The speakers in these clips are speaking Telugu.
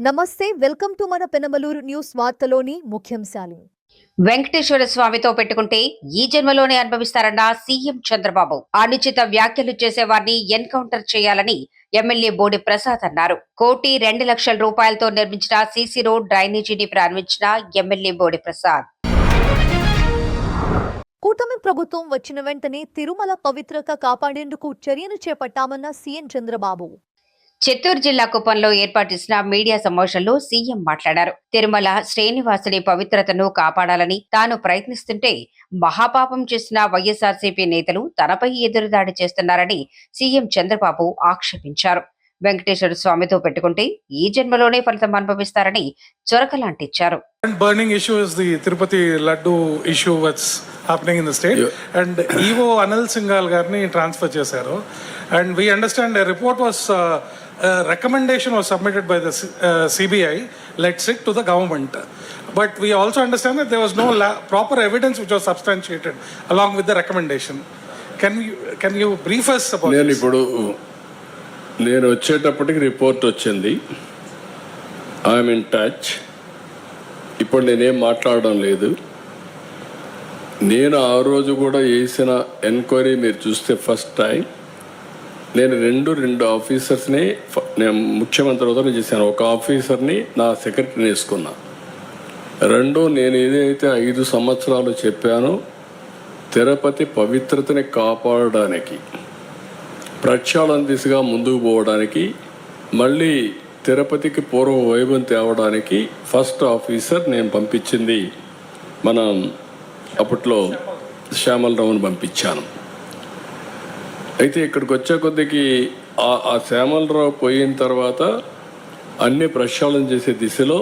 నమస్తే, వెల్కమ్ టు మన పెనమలూరు న్యూస్ వార్తలోని ముఖ్యాంశాలు. వెంకటేశ్వర స్వామితో పెట్టుకుంటే ఈ జన్మలోనే అనుభవిస్తారన్న సీఎం చంద్రబాబు. అనుచిత వ్యాఖ్యలు చేసేవారిని ఎన్కౌంటర్ చేయాలని ఎమ్మెల్యే బోడి ప్రసాద్ అన్నారు. 1,02,00,000 రూపాయలతో నిర్మించిన సీసీ రోడ్ డ్రైనేజీని ప్రారంభించిన ఎమ్మెల్యే బోడి ప్రసాద్. కూటమి ప్రభుత్వం వచ్చిన వెంటనే తిరుమల పవిత్రత కాపాడేందుకు చర్యలు చేపట్టామన్న సీఎం చంద్రబాబు. చిత్తూరు జిల్లా కుప్పంలో ఏర్పాటు చేసిన మీడియా సమావేశంలో సీఎం మాట్లాడారు. తిరుమల శ్రీనివాసుని పవిత్రతను కాపాడాలని తాను ప్రయత్నిస్తుంటే మహాపాపం చేసిన వైఎస్ఆర్సీపీ నేతలు తనపై ఎదురుదాడి చేస్తున్నారని సీఎం చంద్రబాబు ఆక్షేపించారు. వెంకటేశ్వర స్వామితో పెట్టుకుంటే ఈ జన్మలోనే ఫలితం అనుభవిస్తారని చొరకలాంటిచ్చారు. Burning issue is the Tirupati Laddu issue what's happening in the state. And EO Anil Singhal garni transfer chesaru. And we understand a report was recommendation was submitted by the CBI, let's it to the government. But we also understand that there was no proper evidence which was substantiated along with the recommendation. Can you brief us about this? నేను వచ్చేటప్పటికి రిపోర్ట్ వచ్చింది. I'm in touch. ఇప్పుడు నేనేం మాట్లాడడం లేదు. నేను ఆ రోజు కూడా చేసిన ఎంక్వైరీ మీరు చూస్తే ఫస్ట్ టైం నేను రెండు ఆఫీసర్స్ని నేను ముఖ్యమంత్రి హోదాలో చేశాను. ఒక ఆఫీసర్ని నా సెక్రటరీని వేసుకున్నా. నేను ఏదైతే 5 సంవత్సరాలు చెప్పానో తిరుపతి పవిత్రతని కాపాడడానికి, ప్రక్షాళన దిశగా ముందుకు పోవడానికి, మళ్ళీ తిరుపతికి పూర్వ వైభవం తేవడానికి ఫస్ట్ ఆఫీసర్ నేను పంపించింది మనం అప్పట్లో శ్యామలరావుని పంపించాను. అయితే ఇక్కడికి వచ్చే కొద్దికి ఆ శ్యామలరావు పోయిన తర్వాత అన్ని ప్రక్షాళన చేసే దిశలో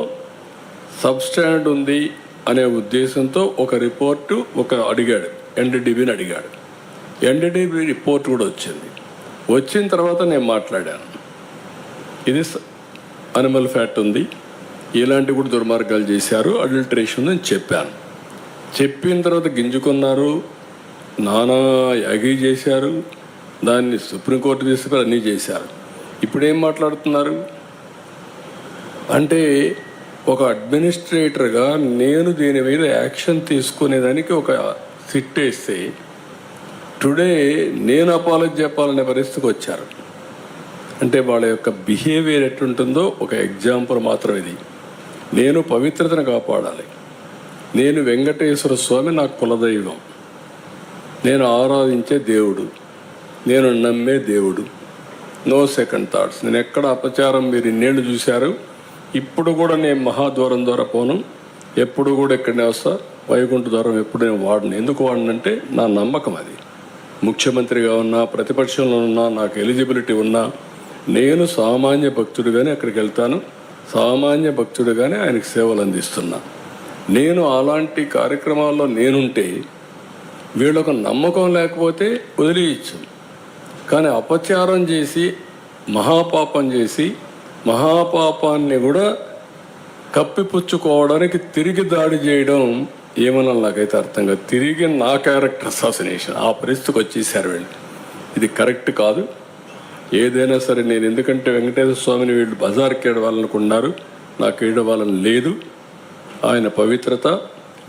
సబ్స్టాండ్ ఉంది అనే ఉద్దేశంతో ఒక రిపోర్టు అడిగాడు, ఎన్డీడీబీని అడిగాడు. ఎన్డీడీబీ రిపోర్ట్ కూడా వచ్చిన తర్వాత నేను మాట్లాడాను. ఇది అనిమల్ ఫ్యాట్ ఉంది, ఇలాంటివి కూడా దుర్మార్గాలు చేశారు, అడల్టరేషన్ ఉందని చెప్పాను. చెప్పిన తర్వాత గింజుకున్నారు, నానా యాగి చేశారు, దాన్ని సుప్రీంకోర్టు తీసుకుని అన్నీ చేశారు. ఇప్పుడేం మాట్లాడుతున్నారు అంటే ఒక అడ్మినిస్ట్రేటర్గా నేను దీని మీద యాక్షన్ తీసుకునేదానికి ఒక సిట్ వేస్తే టుడే నేను అపాలజీ చెప్పాలనే పరిస్థితికి వచ్చారు. అంటే వాళ్ళ యొక్క బిహేవియర్ ఎట్టుంటుందో ఒక ఎగ్జాంపుల్ మాత్రం ఇది. నేను పవిత్రతను కాపాడాలి. నేను వెంకటేశ్వర స్వామి నాకు కులదైవం, నేను ఆరాధించే దేవుడు, నేను నమ్మే దేవుడు. No second thoughts. నేను ఎక్కడ అపచారం మీరు ఇన్నేళ్ళు చూశారు. ఇప్పుడు కూడా నేను మహాద్వారం ద్వారా పోను, ఎప్పుడు కూడా ఇక్కడనే వస్తా. వైకుంఠ ద్వారం ఎప్పుడు నేను వాడను. ఎందుకు వాడనంటే నా నమ్మకం అది. ముఖ్యమంత్రిగా ఉన్నా, ప్రతిపక్షంలో ఉన్నా, నాకు ఎలిజిబిలిటీ ఉన్నా, నేను సామాన్య భక్తుడిగానే అక్కడికి వెళ్తాను. సామాన్య భక్తుడిగానే ఆయనకు సేవలు అందిస్తున్నా. నేను అలాంటి కార్యక్రమాల్లో నేనుంటే వీళ్ళకు నమ్మకం లేకపోతే వదిలేయచ్చు. కానీ అపచారం చేసి మహాపాపం చేసి మహాపాపాన్ని కూడా కప్పిపుచ్చుకోవడానికి తిరిగి దాడి చేయడం ఏమన్నా నాకైతే అర్థం కాదు. తిరిగి నా క్యారెక్టర్ అసాసినేషన్ ఆ పరిస్థితికి వచ్చేసారు వీళ్ళు. ఇది కరెక్ట్ కాదు. ఏదైనా సరే నేను ఎందుకంటే వెంకటేశ్వర స్వామిని వీళ్ళు బజార్కి ఏడవాలనుకున్నారు, నాకు ఏడవాలని లేదు. ఆయన పవిత్రత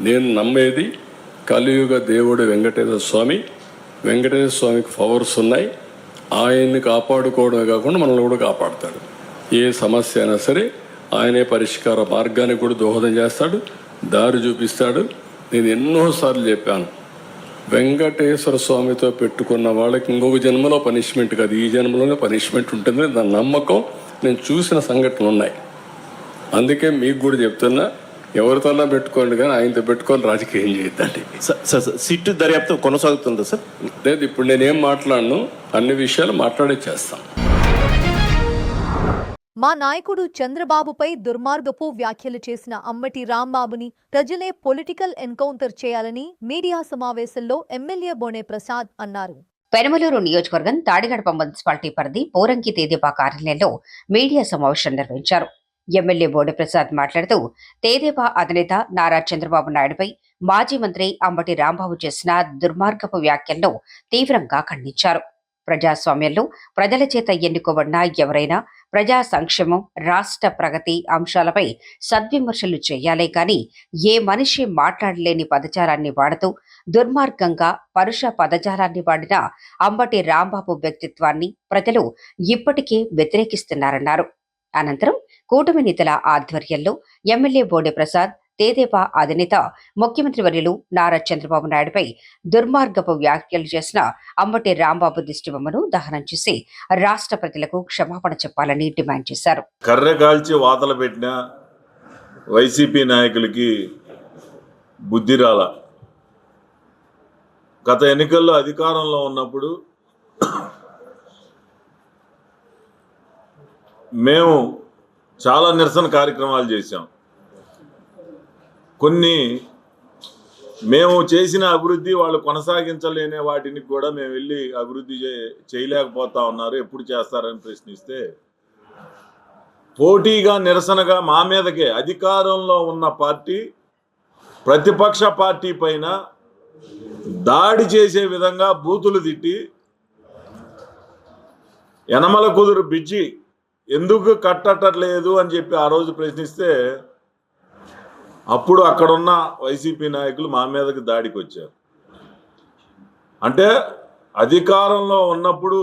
నేను నమ్మేది కలియుగ దేవుడు వెంకటేశ్వర స్వామి. వెంకటేశ్వర స్వామికి పవర్స్ ఉన్నాయి. ఆయన్ని కాపాడుకోవడమే కాకుండా మనల్ని కూడా కాపాడుతాడు. ఏ సమస్య అయినా సరే ఆయనే పరిష్కార మార్గానికి కూడా దోహదం చేస్తాడు, దారి చూపిస్తాడు. నేను ఎన్నోసార్లు చెప్పాను, వెంకటేశ్వర స్వామితో పెట్టుకున్న వాళ్ళకి ఇంకొక జన్మలో పనిష్మెంట్ కాదు, ఈ జన్మలోనే పనిష్మెంట్ ఉంటుంది. నా నమ్మకం, నేను చూసిన సంఘటనలు ఉన్నాయి. అందుకే మీకు కూడా చెప్తున్నా, ఎవరితోనా పెట్టుకోండి కానీ ఆయనతో పెట్టుకొని రాజకీయం చేయొద్దండి. సార్ సిట్ దర్యాప్తు కొనసాగుతుందా సార్? లేదు, ఇప్పుడు నేనేం మాట్లాడను, అన్ని విషయాలు మాట్లాడే చేస్తాం. మా నాయకుడు చంద్రబాబుపై దుర్మార్గపు వ్యాఖ్యలు చేసిన అంబటి రాంబాబుని ప్రజలే పొలిటికల్ ఎన్కౌంటర్ చేయాలని మీడియా సమావేశంలో ఎమ్మెల్యే బోడే ప్రసాద్ అన్నారు. పెనమలూరు నియోజకవర్గం తాడిగడప మున్సిపాలిటీ పరిధి పోరంకి తేదేపా కార్యాలయంలో మీడియా సమావేశం నిర్వహించారు. ఎమ్మెల్యే బోడే ప్రసాద్ మాట్లాడుతూ తేదేపా అధినేత నారా చంద్రబాబు నాయుడుపై మాజీ మంత్రి అంబటి రాంబాబు చేసిన దుర్మార్గపు వ్యాఖ్యలను తీవ్రంగా ఖండించారు. ప్రజాస్వామ్యంలో ప్రజల చేత ఎన్నుకోబడిన ఎవరైనా ప్రజా సంక్షేమం, రాష్ట్ర ప్రగతి అంశాలపై సద్విమర్శలు చేయాలే కానీ ఏ మనిషి మాట్లాడలేని పదజాలాన్ని వాడుతూ దుర్మార్గంగా పరుష పదజాలాన్ని వాడిన అంబటి రాంబాబు వ్యక్తిత్వాన్ని ప్రజలు ఇప్పటికే వ్యతిరేకిస్తున్నారన్నారు. అనంతరం కూటమి నేతల ఆధ్వర్యంలో ఎమ్మెల్యే బోడే ప్రసాద్, తెదేపా అధినేత ముఖ్యమంత్రి వర్యులు నారా చంద్రబాబు నాయుడుపై దుర్మార్గపు వ్యాఖ్యలు చేసిన అంబటి రాంబాబు దిష్టిబొమ్మను దహనం చేసి రాష్ట్ర ప్రజలకు క్షమాపణ చెప్పాలని డిమాండ్ చేశారు. కర్రె కాల్చి వాతలు పెట్టిన వైసీపీ నాయకులకి బుద్ధి రాల. గత ఎన్నికల్లో అధికారంలో ఉన్నప్పుడు మేము చాలా నిరసన కార్యక్రమాలు చేశాం. కొన్ని మేము చేసిన అభివృద్ధి వాళ్ళు కొనసాగించలేని వాటిని కూడా మేము వెళ్ళి అభివృద్ధి చేయలేకపోతా ఉన్నారు, ఎప్పుడు చేస్తారని ప్రశ్నిస్తే పోటీగా నిరసనగా మా మీదకే అధికారంలో ఉన్న పార్టీ ప్రతిపక్ష పార్టీ పైన దాడి చేసే విధంగా బూతులు తిట్టి యనమల కుదురు బ్రిడ్జి ఎందుకు కట్టట్లేదు అని చెప్పి ఆ రోజు ప్రశ్నిస్తే అప్పుడు అక్కడున్న వైసీపీ నాయకులు మా మీదకి దాడికి వచ్చారు. అంటే అధికారంలో ఉన్నప్పుడు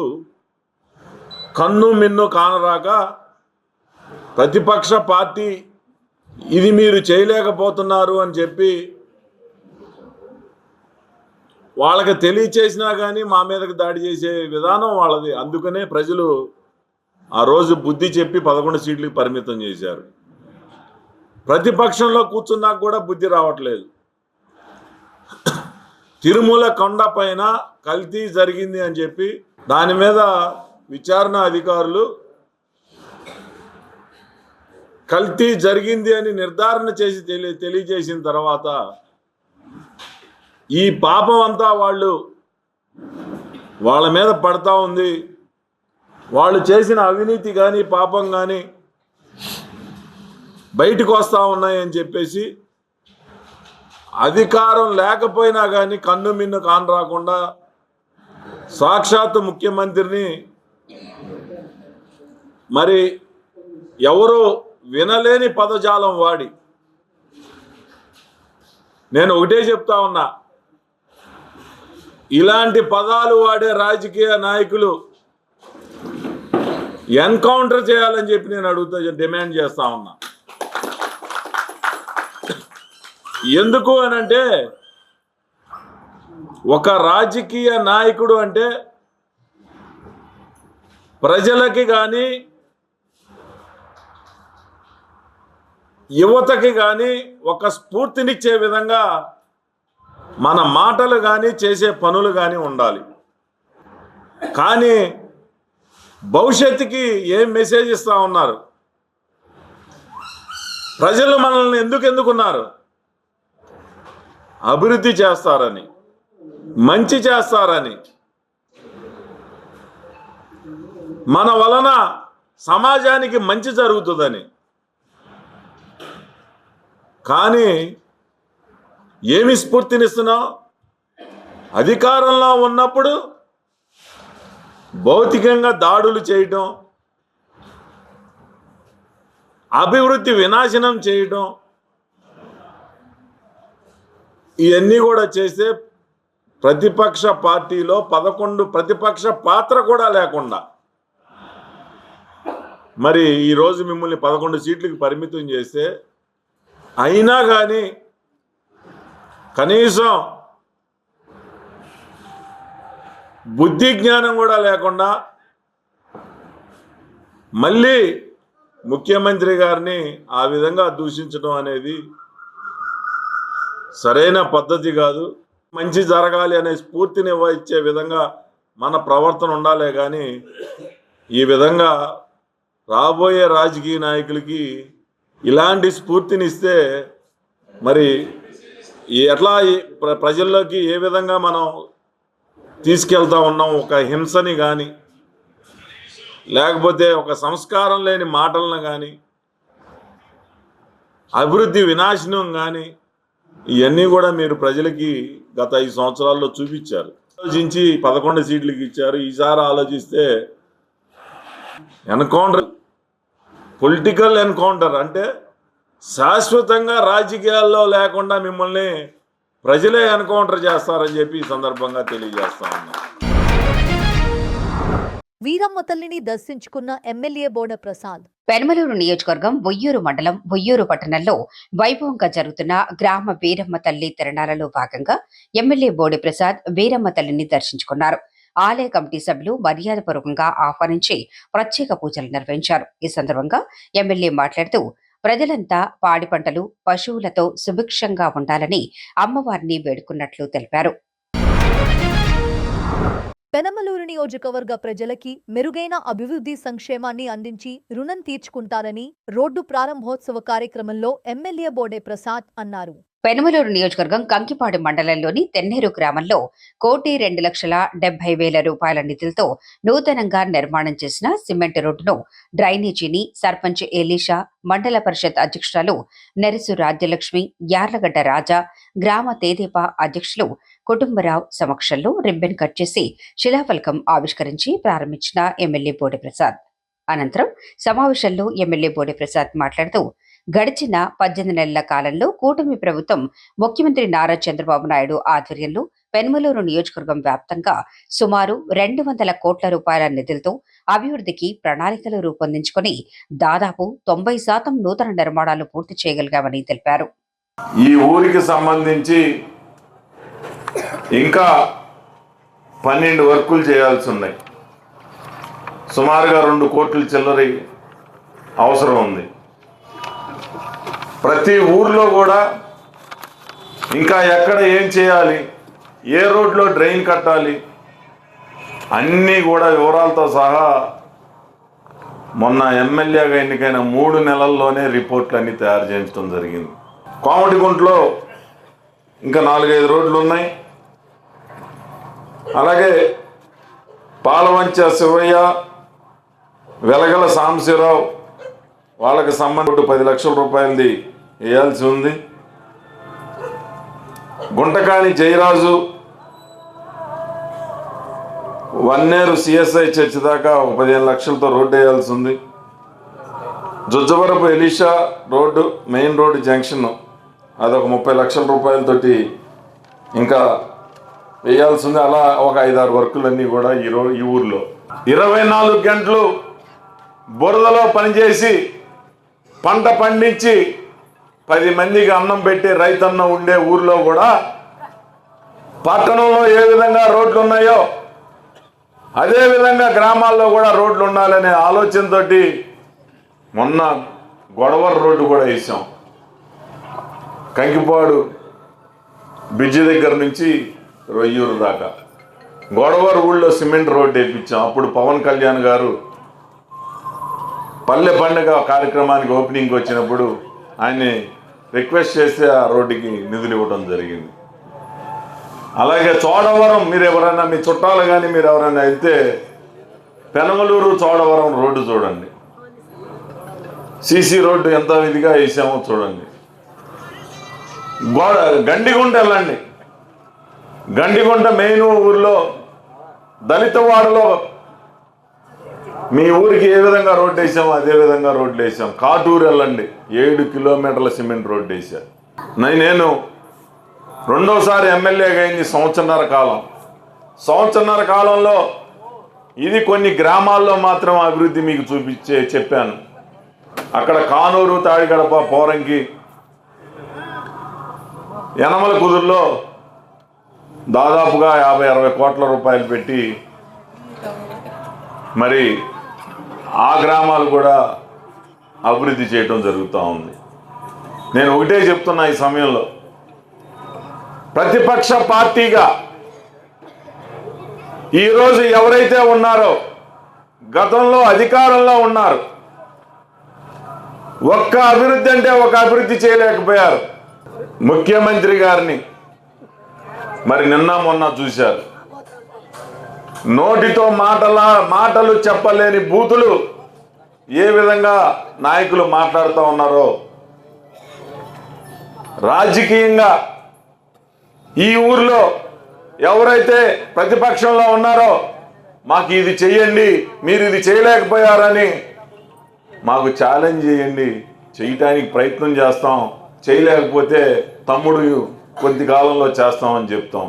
కన్ను మిన్ను కానరాక ప్రతిపక్ష పార్టీ ఇది మీరు చేయలేకపోతున్నారు అని చెప్పి వాళ్ళకి తెలియచేసినా కానీ మా మీదకి దాడి చేసే విధానం వాళ్ళది. అందుకనే ప్రజలు ఆ రోజు బుద్ధి చెప్పి 11 సీట్లకు పరిమితం చేశారు. ప్రతిపక్షంలో కూర్చున్నాక కూడా బుద్ధి రావట్లేదు. తిరుమల కొండ పైన కల్తీ జరిగింది అని చెప్పి దాని మీద విచారణ అధికారులు కల్తీ జరిగింది అని నిర్ధారణ చేసి తెలియజేసిన తర్వాత ఈ పాపం అంతా వాళ్ళ మీద పడతా ఉంది. వాళ్ళు చేసిన అవినీతి కానీ పాపం కానీ బయటకు వస్తూ ఉన్నాయని చెప్పేసి అధికారం లేకపోయినా కానీ కన్ను మిన్ను కాని రాకుండా సాక్షాత్తు ముఖ్యమంత్రిని మరి ఎవరో వినలేని పదజాలం వాడి, నేను ఒకటే చెప్తా ఉన్నా, ఇలాంటి పదాలు వాడే రాజకీయ నాయకులు ఎన్కౌంటర్ చేయాలని చెప్పి నేను అడుగుతా, డిమాండ్ చేస్తా ఉన్నా. ఎందుకు అనంటే ఒక రాజకీయ నాయకుడు అంటే ప్రజలకి కానీ యువతకి కానీ ఒక స్ఫూర్తినిచ్చే విధంగా మన మాటలు కానీ చేసే పనులు కానీ ఉండాలి. కానీ భవిష్యత్తుకి ఏం మెసేజ్ ఇస్తా ఉన్నారు? ప్రజలు మనల్ని ఎందుకున్నారు? అభివృద్ధి చేస్తారని, మంచి చేస్తారని, మన వలన సమాజానికి మంచి జరుగుతుందని. కానీ ఏమి స్ఫూర్తినిస్తున్నావు? అధికారంలో ఉన్నప్పుడు భౌతికంగా దాడులు చేయటం, అభివృద్ధి వినాశనం చేయటం, ఇవన్నీ కూడా చేస్తే ప్రతిపక్ష పార్టీలో 11 ప్రతిపక్ష పాత్ర కూడా లేకుండా మరి ఈరోజు మిమ్మల్ని 11 సీట్లకు పరిమితం చేస్తే అయినా కానీ కనీసం బుద్ధి జ్ఞానం కూడా లేకుండా మళ్ళీ ముఖ్యమంత్రి గారిని ఆ విధంగా దూషించడం అనేది సరైన పద్ధతి కాదు. మంచి జరగాలి అనే స్ఫూర్తిని ఇచ్చే విధంగా మన ప్రవర్తన ఉండాలే కానీ ఈ విధంగా రాబోయే రాజకీయ నాయకులకి ఇలాంటి స్ఫూర్తినిస్తే మరి ఎట్లా ప్రజల్లోకి ఏ విధంగా మనం తీసుకెళ్తా ఉన్నాం? ఒక హింసని కానీ లేకపోతే ఒక సంస్కారం లేని మాటలను కానీ అభివృద్ధి వినాశనం కానీ ఇవన్నీ కూడా మీరు ప్రజలకి గత 5 సంవత్సరాల్లో చూపించారు. ఆలోచించి 11 సీట్లకి ఇచ్చారు. ఈసారి ఆలోచిస్తే ఎన్కౌంటర్, పొలిటికల్ ఎన్కౌంటర్ అంటే శాశ్వతంగా రాజకీయాల్లో లేకుండా మిమ్మల్ని ప్రజలే ఎన్కౌంటర్ చేస్తారని చెప్పి ఈ సందర్భంగా తెలియజేస్తా ఉన్నా. వీరమ్మ తల్లిని దర్శించుకున్న ఎమ్మెల్యే బోడ ప్రసాద్. పెనమలూరు నియోజకవర్గం బొయ్యూరు మండలం బొయ్యూరు పట్టణంలో వైభవంగా జరుగుతున్న గ్రామ వీరమ్మ తల్లి తిరణాలలో భాగంగా ఎమ్మెల్యే బోడి ప్రసాద్ వీరమ్మ తల్లిని దర్శించుకున్నారు. ఆలయ కమిటీ సభ్యులు మర్యాదపూర్వకంగా ఆహ్వానించి ప్రత్యేక పూజలు నిర్వహించారు. ఈ సందర్భంగా ఎమ్మెల్యే మాట్లాడుతూ ప్రజలంతా పాడి పంటలు, పశువులతో సుభిక్షంగా ఉండాలని అమ్మవారిని వేడుకున్నట్లు తెలిపారు. పెనమలూరు నియోజకవర్గ ప్రజలకి మెరుగైన అభివృద్ధి సంక్షేమాన్ని అందించి రుణం తీర్చుకుంటారని రోడ్డు ప్రారంభోత్సవ కార్యక్రమంలో ఎమ్మెల్యే బోడే ప్రసాద్ అన్నారు. పెనమలూరు నియోజకవర్గం కంకిపాడు మండలంలోని తెన్నేరు గ్రామంలో 1,70,70,000 రూపాయల నిధులతో నూతనంగా నిర్మాణం చేసిన సిమెంట్ రోడ్డును, డ్రైనేజీని సర్పంచ్ ఎలీషా, మండల పరిషత్ అధ్యక్షురాలు నెరసు రాజ్యలక్ష్మి, యార్లగడ్డ రాజా, గ్రామ తేదేపా అధ్యక్షులు కుటుంబరావు సమక్షంలో రిబ్బన్ కట్ చేసి శిలాఫలకం ఆవిష్కరించి ప్రారంభించిన ఎమ్మెల్యే బోడి ప్రసాద్. అనంతరం సమావేశంలో ఎమ్మెల్యే బోడి ప్రసాద్ మాట్లాడుతూ గడిచిన 18 నెలల కాలంలో కూటమి ప్రభుత్వం ముఖ్యమంత్రి నారా చంద్రబాబు నాయుడు ఆధ్వర్యంలో పెనమలూరు నియోజకవర్గం వ్యాప్తంగా సుమారు 200 కోట్ల రూపాయల నిధులతో అభివృద్ధికి ప్రణాళికలు రూపొందించుకుని దాదాపు 90% నూతన నిర్మాణాలు పూర్తి చేయగలిగామని తెలిపారు. ఈ ఊరికి సంబంధించి ఇంకా 12 వర్కులు చేయాల్సి ఉన్నాయి. సుమారుగా 2 కోట్ల చిల్లర అవసరం ఉంది. ప్రతి ఊర్లో కూడా ఇంకా ఎక్కడ ఏం చేయాలి, ఏ రోడ్లో డ్రైన్ కట్టాలి, అన్నీ కూడా వివరాలతో సహా మొన్న ఎమ్మెల్యేగా ఎన్నికైన 3 నెలల్లోనే రిపోర్ట్లన్నీ తయారు చేయించడం జరిగింది. కోమటిగుంటలో ఇంకా 4-5 రోడ్లు ఉన్నాయి. అలాగే పాలవంచ శివయ్య, వెలగల సాంబశివరావు వాళ్ళకి సంబంధించి 10 లక్షల రూపాయలది వేయాల్సి ఉంది. గుంటకాని జయరాజు, వన్నేరు సిఎస్ఐ చర్చి దాకా 15 లక్షలతో రోడ్డు వేయాల్సి ఉంది. Jujjavarapu Elisha road, main road junction, అదొక 30 లక్షల రూపాయలతోటి ఇంకా వేయాల్సి ఉంది. అలా ఒక 5-6 వర్కులన్నీ కూడా ఈ ఊర్లో 24 గంటలు బురదలో పనిచేసి పంట పండించి 10 మందికి అన్నం పెట్టి రైతన్న ఉండే ఊర్లో కూడా పట్టణంలో ఏ విధంగా రోడ్లు ఉన్నాయో అదే విధంగా గ్రామాల్లో కూడా రోడ్లు ఉండాలనే ఆలోచనతోటి మొన్న గొడవర రోడ్డు కూడా వేసాం. కంకిపాడు బ్రిడ్జి దగ్గర నుంచి రొయ్యూరు దాకా గొడవర ఊళ్ళో సిమెంట్ రోడ్డు వేయించాం. అప్పుడు పవన్ కళ్యాణ్ గారు పల్లె పండుగ కార్యక్రమానికి ఓపెనింగ్ వచ్చినప్పుడు ఆయన్ని రిక్వెస్ట్ చేస్తే ఆ రోడ్డుకి నిధులు ఇవ్వడం జరిగింది. అలాగే చోడవరం, మీరు ఎవరైనా మీ చుట్టాలు కానీ మీరు ఎవరైనా వెళ్తే పెనమలూరు చోడవరం రోడ్డు చూడండి, సీసీ రోడ్డు ఎంత ఇదిగా వేసామో చూడండి. గండిగుంట వెళ్ళండి, గండిగుంట మెయిన్ ఊర్లో దళితవాడలో మీ ఊరికి ఏ విధంగా రోడ్డు వేసామో అదే విధంగా రోడ్లు వేసాం. కాటూరు వెళ్ళండి, 7 కిలోమీటర్ల సిమెంట్ రోడ్డు వేసారు. నేను రెండోసారి ఎమ్మెల్యేగా అయింది సంవత్సరన్నర కాలంలో ఇది కొన్ని గ్రామాల్లో మాత్రం అభివృద్ధి మీకు చెప్పాను. అక్కడ కానూరు, తాడిగడప, పోరంకి, యనమల కుదురులో దాదాపుగా 50-60 కోట్ల రూపాయలు పెట్టి మరి ఆ గ్రామాలు కూడా అభివృద్ధి చేయడం జరుగుతూ ఉంది. నేను ఒకటే చెప్తున్నా, ఈ సమయంలో ప్రతిపక్ష పార్టీగా ఈరోజు ఎవరైతే ఉన్నారో గతంలో అధికారంలో ఉన్నారు, ఒక్క అభివృద్ధి అంటే ఒక అభివృద్ధి చేయలేకపోయారు. ముఖ్యమంత్రి గారిని మరి నిన్న మొన్న చూశారు. నోటితో మాటలు చెప్పలేని బూతులు ఏ విధంగా నాయకులు మాట్లాడుతూ ఉన్నారో రాజకీయంగా ఈ ఊర్లో ఎవరైతే ప్రతిపక్షంలో ఉన్నారో మాకు ఇది చెయ్యండి, మీరు ఇది చేయలేకపోయారని మాకు ఛాలెంజ్ చేయండి, చేయటానికి ప్రయత్నం చేస్తాం, చేయలేకపోతే తమ్ముడు కొద్ది కాలంలో చేస్తామని చెప్తాం.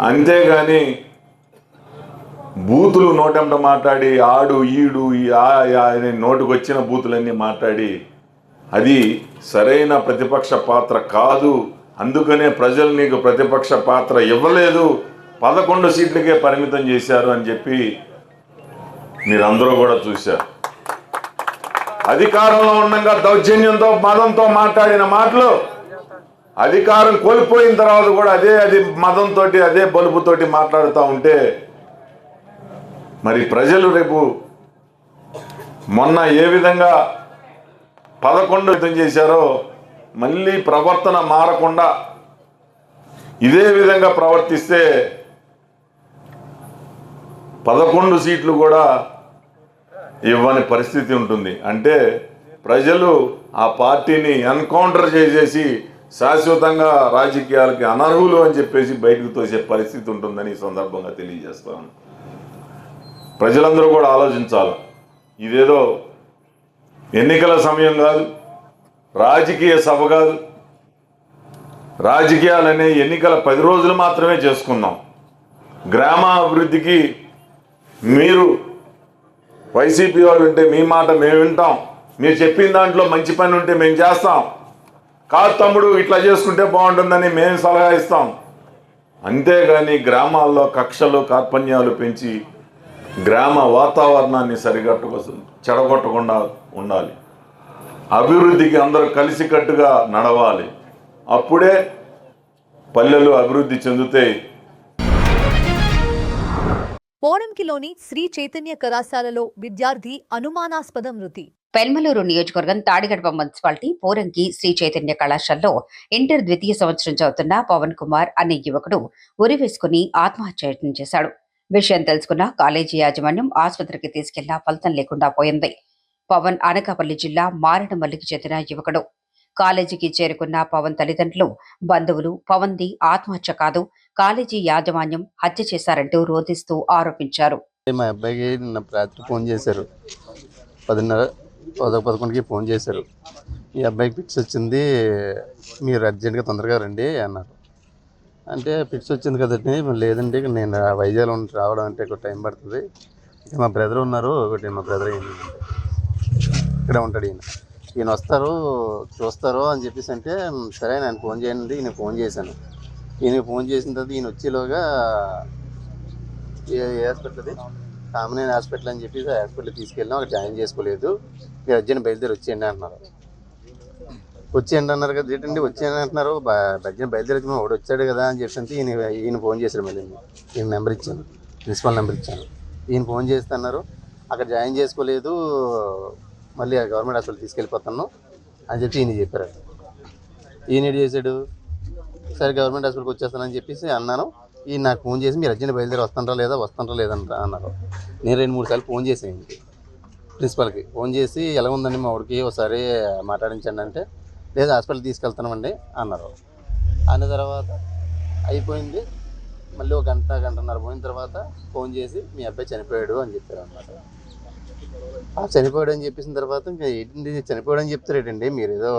అంతేగాని బూతులు నోటెంట మాట్లాడి ఆడు ఈడు నోటుకు వచ్చిన బూతులన్నీ మాట్లాడి అది సరైన ప్రతిపక్ష పాత్ర కాదు. అందుకనే ప్రజలు నీకు ప్రతిపక్ష పాత్ర ఇవ్వలేదు, 11 సీట్లకే పరిమితం చేశారు అని చెప్పి మీరందరూ కూడా చూశారు. అధికారంలో ఉండగా దౌర్జన్యంతో మదంతో మాట్లాడిన మాటలు అధికారం కోల్పోయిన తర్వాత కూడా అదే మదంతో అదే బలుపుతోటి మాట్లాడుతూ ఉంటే మరి ప్రజలు రేపు మొన్న ఏ విధంగా 11 చేశారో మళ్ళీ ప్రవర్తన మారకుండా ఇదే విధంగా ప్రవర్తిస్తే 11 సీట్లు కూడా ఇవ్వని పరిస్థితి ఉంటుంది. అంటే ప్రజలు ఆ పార్టీని ఎన్కౌంటర్ చేసేసి శాశ్వతంగా రాజకీయాలకి అనర్హులు అని చెప్పేసి బయటకు తోసే పరిస్థితి ఉంటుందని ఈ సందర్భంగా తెలియజేస్తాను. ప్రజలందరూ కూడా ఆలోచించాలి. ఇదేదో ఎన్నికల సమయం కాదు, రాజకీయ సభ కాదు. రాజకీయాలనే ఎన్నికల 10 రోజులు మాత్రమే చేసుకుందాం. గ్రామాభివృద్ధికి మీరు వైసీపీ వాళ్ళు ఉంటే మీ మాట మేము వింటాం, మీరు చెప్పిన దాంట్లో మంచి పని ఉంటే మేము చేస్తాం, కాదు తమ్ముడు ఇట్లా చేసుకుంటే బాగుంటుందని మేము సలహా ఇస్తాం. అంతేగాని గ్రామాల్లో కక్షలు కార్పణ్యాలు పెంచి గ్రామ వాతావరణాన్ని చెడగొట్టకుండా ఉండాలి. అభివృద్ధికి అందరూ కలిసికట్టుగా నడవాలి. అప్పుడే పల్లెలు అభివృద్ధి చెందుతాయి. పోరంకిలోని శ్రీ చైతన్య కళాశాలలో విద్యార్థి అనుమానాస్పద మృతి. పెల్మలూరు నియోజకవర్గం తాడిగడప మున్సిపాలిటీ పోరంకి శ్రీ చైతన్య కళాశాలలో ఇంటర్ ద్వితీయ సంవత్సరం చదువుతున్న పవన్ కుమార్ అనే యువకుడు ఉరివేసుకుని ఆత్మహత్య చేశాడు. విషయం తెలుసుకున్న కాలేజీ యాజమాన్యం ఆసుపత్రికి తీసుకెళ్లా ఫలితం లేకుండా పోయింది. పవన్ అనకాపల్లి జిల్లా మారేడుమల్లికి చెందిన యువకుడు. కాలేజీకి చేరుకున్న పవన్ తల్లిదండ్రులు, బంధువులు పవన్ది ఆత్మహత్య కాదు, కాలేజీ యాజమాన్యం హత్య చేశారంటూ రోధిస్తూ ఆరోపించారు. మా అబ్బాయికి నిన్న రాత్రి ఫోన్ చేశారు, 11:11కి ఫోన్ చేశారు. ఈ అబ్బాయికి ఫిట్స్ వచ్చింది, మీరు అర్జెంట్గా తొందరగా రండి అన్నారు. అంటే ఫిట్స్ వచ్చింది కదండి, లేదండి నేను వైజాగ్లో రావడం అంటే ఒక టైం పడుతుంది, మా బ్రదర్ ఉన్నారు, మా బ్రదర్ ఇక్కడ ఉంటాడు, ఈయన వస్తారు చూస్తారు అని చెప్పేసి అంటే సరే నేను ఫోన్ చేయండి. నేను ఫోన్ చేశాను. ఈయన ఫోన్ చేసిన తర్వాత ఈయన వచ్చేలోగా ఏ హాస్పిటల్, కామనేని హాస్పిటల్ అని చెప్పేసి ఆ హాస్పిటల్కి తీసుకెళ్ళాం. అక్కడ జాయిన్ చేసుకోలేదు, మీరు అర్జెంట్ బయలుదేరి వచ్చేయండి అంటున్నారు. వచ్చేయండి అన్నారు కదా, ఏంటండి వచ్చేయండి అంటున్నారు, అర్జెంట్ బయలుదేరి వాడు వచ్చాడు కదా అని చెప్పి ఈయన ఫోన్ చేశారు. మళ్ళీ ఈయన నెంబర్ ఇచ్చాను, ప్రిన్సిపల్ నెంబర్ ఇచ్చాను. ఈయన ఫోన్ చేస్తే అన్నారు అక్కడ జాయిన్ చేసుకోలేదు, మళ్ళీ గవర్నమెంట్ హాస్పిటల్ తీసుకెళ్ళిపోతాను అని చెప్పి ఈయన చెప్పారు. ఈయన ఏం చేశాడు, సరే గవర్నమెంట్ హాస్పిటల్కి వచ్చేస్తానని చెప్పేసి అన్నాను. ఈయన నాకు ఫోన్ చేసి మీరు అర్జెంట్ బయలుదేరి వస్తారా లేదంట అన్నారు. నేను 2-3 సార్లు ఫోన్ చేసాను ప్రిన్సిపల్కి. ఫోన్ చేసి ఎలా ఉందండి మా వాడికి ఒకసారి మాట్లాడించండి అంటే, లేదు హాస్పిటల్ తీసుకెళ్తామండి అన్నారు. అన్న తర్వాత అయిపోయింది. మళ్ళీ ఒక గంటన్నర పోయిన తర్వాత ఫోన్ చేసి మీ అబ్బాయి చనిపోయాడు అని చెప్పారు అన్నమాట. చనిపోయాడు అని చెప్పేసిన తర్వాత ఇంకా ఏంటి చనిపోయాడు అని చెప్తారు ఏంటండి, మీరు ఏదో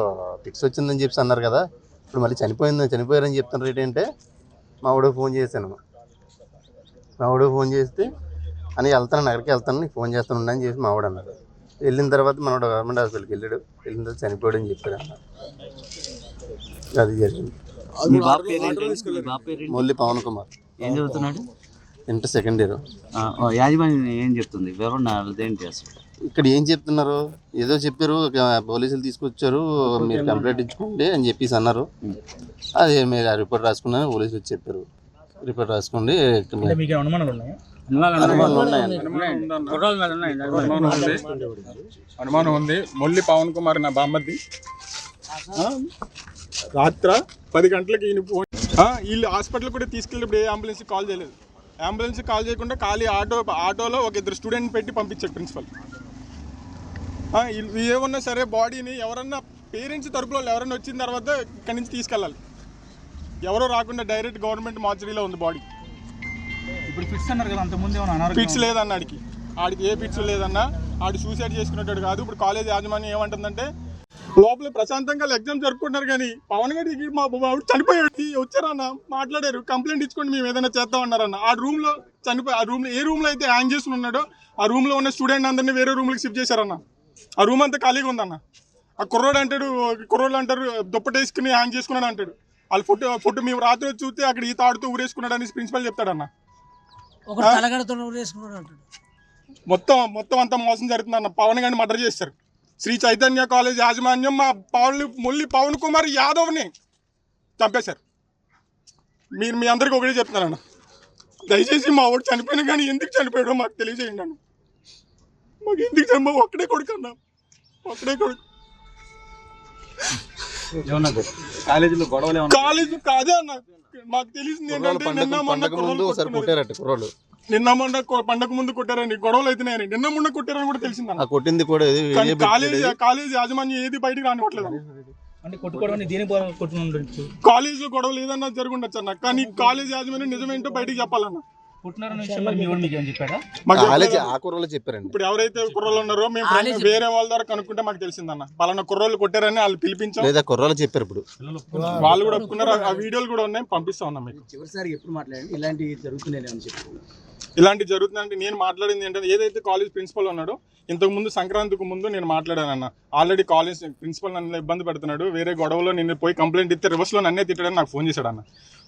ఫిక్స్ వచ్చిందని చెప్పి అన్నారు కదా, ఇప్పుడు మళ్ళీ చనిపోయారని చెప్తున్నారు ఏంటంటే, మా వాడికి ఫోన్ చేశాను. మా వాడికి ఫోన్ చేస్తే అని వెళ్తాను, అక్కడికి వెళ్తాను, నీకు ఫోన్ చేస్తాను అని చెప్పి మా వాడు అన్నారు. వెళ్ళిన తర్వాత మనోడు గవర్నమెంట్ హాస్పిటల్కి వెళ్ళాడు. వెళ్ళిన తర్వాత చనిపోయాడు అని చెప్పాడు అన్నారు. అది జరిగింది. మొల్లి పవన్ కుమార్. ఏం చదువుతున్నాడు? Inter second year. యాజమాన్యం ఏం చెప్తుంది, వివరణ ఏంటి అసలు? ఇక్కడ ఏం చెప్తున్నారు, ఏదో చెప్పారు, పోలీసులు తీసుకొచ్చారు, మీరు కంప్లైంట్ ఇచ్చుకోండి అని చెప్పేసి అన్నారు. అదే మీరు రిపోర్ట్ రాసుకున్నాను, పోలీసులు చెప్పారు రిపోర్ట్ రాసుకోండి. అనుమానం ఉంది. మొల్లి పవన్ కుమార్ నా బామ్మది. రాత్ర 10 గంటలకి ఈయన ఫోన్, వీళ్ళు హాస్పిటల్ కూడా తీసుకెళ్ళినప్పుడు ఏ అంబులెన్స్ కాల్ చేయలేదు. అంబులెన్స్ కాల్ చేయకుండా ఖాళీ ఆటోలో ఒక 2 స్టూడెంట్ పెట్టి పంపించాడు ప్రిన్సిపల్. ఏమన్నా సరే బాడీని ఎవరన్నా పేరెంట్స్ తరపులో ఎవరన్నా వచ్చిన తర్వాత ఇక్కడి నుంచి తీసుకెళ్ళాలి. ఎవరో రాకుండా డైరెక్ట్ గవర్నమెంట్ మార్చరీలో ఉంది బాడీ. ఇప్పుడు ఫిట్స్ అన్నారు కదా, అంతకుముందు ఏమన్నా అన్నారు? ఫిట్స్ లేదన్న ఆడికి ఏ ఫిట్స్ లేదన్నా. ఆడు సూసైడ్ చేసుకునేటాడు కాదు. ఇప్పుడు కాలేజ్ యాజమాన్యం ఏమంటుందంటే లోపల ప్రశాంతంగా ఎగ్జామ్ జరుపుకుంటున్నారు, కానీ పవన్ గారికి మా బాబు చనిపోయాడు వచ్చారన్న, మాట్లాడారు, కంప్లైంట్ ఇచ్చుకోండి మేము ఏదైనా చేస్తామన్నారన్న. ఆ రూమ్లో చనిపోయి, ఆ రూమ్లో ఏ రూమ్లో అయితే హ్యాంగ్ చేసుకుని ఉన్నాడో ఆ రూమ్లో ఉన్న స్టూడెంట్ అందరినీ వేరే రూమ్కి షిఫ్ట్ చేశారన్న. ఆ రూమ్ అంతా ఖాళీగా ఉందన్న. ఆ కుర్రోడు అంటారు దుప్పటేసుకుని హ్యాంగ్ చేసుకున్నాడు అంటాడు. వాళ్ళ ఫోటో మేము రాత్రి చూస్తే అక్కడ ఈత ఆడుతూ ఊరేసుకున్నాడు అని ప్రిన్సిపల్ చెప్తాడన్న. మొత్తం అంతా మోసం జరుగుతుందన్న. పవన్ గారిని మర్డర్ చేస్తారు. శ్రీ చైతన్య కాలేజ్ యాజమాన్యం మా పవన్ కుమార్ యాదవ్ని చంపేశారు. మీ అందరికీ ఒకటే చెప్తున్నానన్న, దయచేసి మా వాడు చనిపోయినా కానీ ఎందుకు చనిపోయాడో మాకు తెలియజేయండి అన్న. మాకు ఎందుకు చనిపో ఒక్కడే కొడుకు అన్న, ఒక్కడే కొడుకు. కాలేజీలో గొడవలు కాలేజ్ కాదే అన్న. మాకు తెలిసింది ఏంటంటే నిన్న మొన్న పండగ ముందు కొట్టారని, గొడవలు అయితేనే నిన్న మొన్న కొట్టారని కూడా తెలిసిందన్న. కొట్టింది కూడా కాలేజ్ యాజమాన్యం ఏది బయటకు రానివ్వట్లేదు. అంటే కొట్టుకోవడం కాలేజ్ లో గొడవలు ఏదన్నా జరుగుండొచ్చు అన్న, కానీ కాలేజ్ యాజమాన్యం నిజమేంటో బయటకు చెప్పాలన్న. చెప్పారండి. ఇప్పుడు ఎవరైతే కుర్రోళ్ళు ఉన్నారో మేము వేరే వాళ్ళ ద్వారా కనుక్కుంటే మాకు తెలిసిందన్న, పలానా కుర్రోళ్ళు కొట్టారని వాళ్ళు పిలిపించాం. లేదా కుర్రోళ్ళు చెప్పారు. ఇప్పుడు వాళ్ళు కూడా ఒప్పుకున్నారు. ఆ వీడియోలు కూడా ఉన్నాయి, పంపిస్తా ఉన్నా మీకు. చివరిసారి ఎప్పుడు మాట్లాడండి ఇలాంటివి జరుగుతున్నాయి? ఇలాంటివి జరుగుతుందంటే నేను మాట్లాడింది ఏంటంటే, ఏదైతే కాలేజ్ ప్రిన్సిపల్ ఉన్నాడో ఇంతకుముందు సంక్రాంతికి ముందు నేను మాట్లాడానన్న. ఆల్రెడీ కాలేజ్ ప్రిన్సిపల్ నన్ను ఇబ్బంది పెడుతున్నాడు, వేరే గొడవలో నేను పోయి కంప్లైంట్ ఇస్తే రివర్స్లో నన్నే తిట్టాడని నాకు ఫోన్ చేశాడన్న.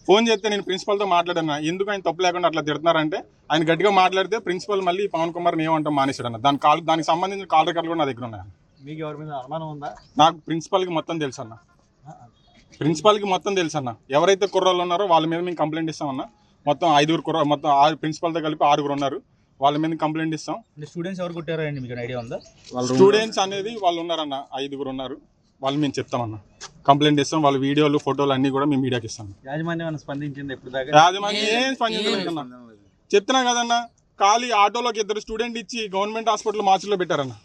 ఫోన్ చేస్తే నేను ప్రిన్సిపల్తో మాట్లాడాను, ఎందుకు ఆయన తప్పు లేకుండా అట్లా తిడుతున్నారంటే ఆయన గట్టిగా మాట్లాడితే ప్రిన్సిపల్ మళ్ళీ పవన్ కుమార్ని ఏమంటాం మానేశాడన్న. దానికి సంబంధించిన కాల్ రికార్డులు కూడా నా దగ్గర ఉన్నాయి. మీకు ఎవరి మీద అనుమానం ఉందా? నాకు ప్రిన్సిపల్కి మొత్తం తెలుసు అన్న. ఎవరైతే కుర్రోళ్ళు ఉన్నారో వాళ్ళ మీద మేము కంప్లైంట్ ఇస్తామన్నా. మొత్తం 5 మొత్తం 6 ప్రిన్సిపల్తో కలిపి 6 ఉన్నారు. వాళ్ళ మీద కంప్లైంట్ ఇస్తాం. స్టూడెంట్స్ ఎవరు కొట్టారండి మీకు ఐడియా ఉందా? స్టూడెంట్స్ అనేది వాళ్ళు ఉన్నారన్న, 5 ఉన్నారు. వాళ్ళు మేము చెప్తామన్న, కంప్లైంట్ ఇస్తాం. వాళ్ళ వీడియోలు ఫోటోలు అన్నీ కూడా మేము మీడియాకి ఇస్తాం. యాజమాన్యం స్పందించింది ఎప్పుడు దాకా? యాజమాన్యం ఏం స్పందించలేదన్న. చెప్తున్నా కదన్న, ఖాళీ ఆటోలోకి 2 స్టూడెంట్ ఇచ్చి గవర్నమెంట్ హాస్పిటల్ మార్చిలో పెట్టారన్న.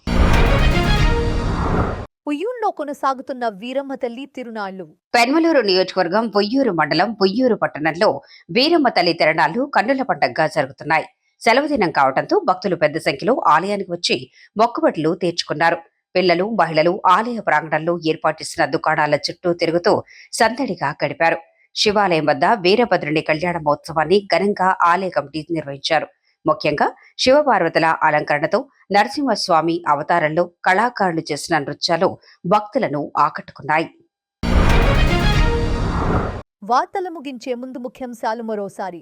ఉయ్యూరులో కొనసాగుతున్న వీరమ్మ తల్లి తిరునాళ్లు. పెన్మలూరు నియోజకవర్గం ఉయ్యూరు మండలం ఉయ్యూరు పట్టణంలో వీరమ్మ తల్లి తిరణాలు కన్నుల పండగగా జరుగుతున్నాయి. సెలవు దినం కావడంతో భక్తులు పెద్ద సంఖ్యలో ఆలయానికి వచ్చి మొక్కుబడులు తీర్చుకున్నారు. పిల్లలు, మహిళలు ఆలయ ప్రాంగణంలో ఏర్పాటు చేసిన దుకాణాల చుట్టూ తిరుగుతూ సందడిగా గడిపారు. శివాలయం వద్ద వీరభద్రుని కళ్యాణ మహోత్సవాన్ని ఘనంగా ఆలయ కమిటీ నిర్వహించారు. ముఖ్యంగా శివపార్వతుల అలంకరణతో నరసింహస్వామి అవతారంలో కళాకారులు చేసిన నృత్యాలు భక్తులను ఆకట్టుకున్నాయి. వార్తలు ముగించే ముందు ముఖ్యాంశాలు మరోసారి.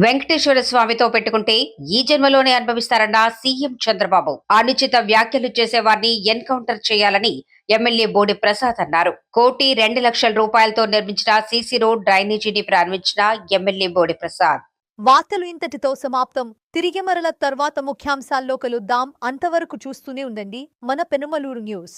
వెంకటేశ్వర స్వామితో పెట్టుకుంటే ఈ జన్మలోనే అనుభవిస్తారన్న సీఎం చంద్రబాబు. అనుచిత వ్యాఖ్యలు చేసేవారిని ఎన్కౌంటర్ చేయాలని ఎమ్మెల్యే బోడి ప్రసాద్ అన్నారు. 1,02,00,000 రూపాయలతో నిర్మించిన సీసీ రోడ్ డ్రైనేజీని ప్రారంభించిన ఎమ్మెల్యే బోడి ప్రసాద్. వార్తలు ఇంతటితో సమాప్తం. తిరిగి మరల తర్వాత ముఖ్యాంశాల్లో కలుద్దాం. అంతవరకు చూస్తూనే ఉండండి మన పెనుమలూరు న్యూస్.